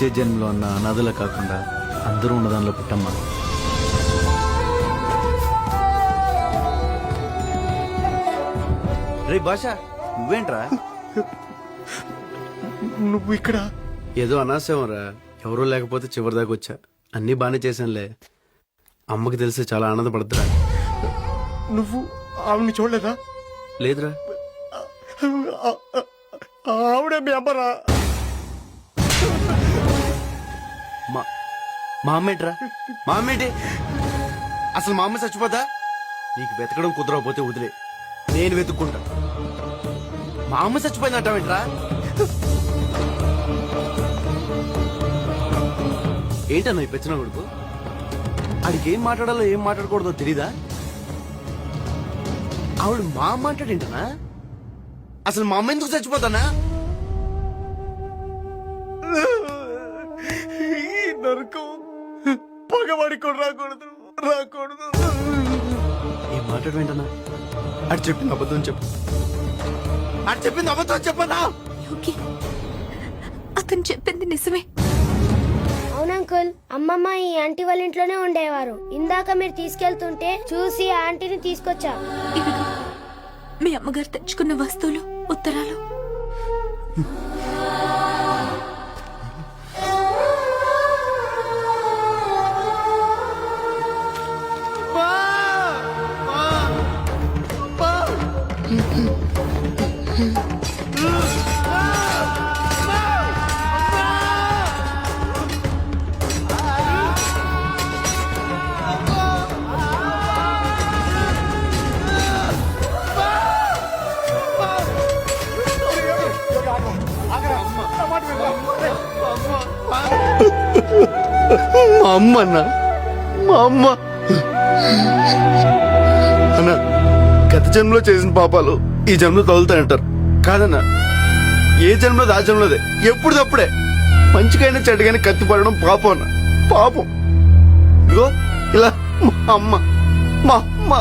వచ్చే జన్మలో ఉన్న అనాథలా కాకుండా అందరూ ఉన్న దానిలో పుట్టమ్మా. రే భాష, నువ్వేంట్రా? నువ్వు ఇక్కడ? ఏదో అనాశంరా, ఎవరూ లేకపోతే చివరి దాకా వచ్చా. అన్నీ బాగానే చేశానులే. అమ్మకి తెలిసి చాలా ఆనందపడతారా. నువ్వు ఆవిడని చూడలేదా? లేదురా. ఆవిడే మీ అమ్మరా? మా అమ్మ ఏంట్రా? మా అమ్మ ఏంటి? అసలు మా అమ్మ చచ్చిపోతా? నీకు వెతకడం కుదరకపోతే వదిలే, నేను వెతుక్కుంటా. మా అమ్మ చచ్చిపోయిందంటావేంట్రా? ఏంటన్నా ఈ పెచ్చిన కొడుకు? ఆడికి ఏం మాట్లాడాలో ఏం మాట్లాడకూడదో తెలీదా? ఆవిడ మా అమ్మ అంటాడేంటనా? అసలు మా అమ్మ ఎందుకు చచ్చిపోతానా? ఈ నరకం పగవాడి కూడా రాకూడదు, రాకూడదు. ఏం మాట్లాడమేంటన్నా? అటు చెప్పింది అబద్ధం చెప్పు. అటు చెప్పింది అబద్ధం చెప్పనా? యోగి, అతను చెప్పింది నిజమే. అవును అంకుల్, అమ్మమ్మ ఈ ఆంటీ వాళ్ళ ఇంట్లోనే ఉండేవారు. ఇందాక మీరు తీసుకెళ్తుంటే చూసి ఆ ఆంటీని తీసుకొచ్చా. ఇదిగో మీ అమ్మగారు తెచ్చుకున్న వస్తువులు, ఉత్తరాలు. మా అమ్మ అన్నా, మా అమ్మ అన్నా, గత జన్మలో చేసిన పాపాలు ఈ జన్మలో తగులుతాయంటారు. కాదన్నా, ఏ జన్మలో ఆ జన్మలోదే. ఎప్పుడు తప్పుడే. మంచికైనా చెడ్డగానే కత్తి పడడం పాపం అన్న, పాపం. ఇదిగో ఇలా మా అమ్మ, మా అమ్మ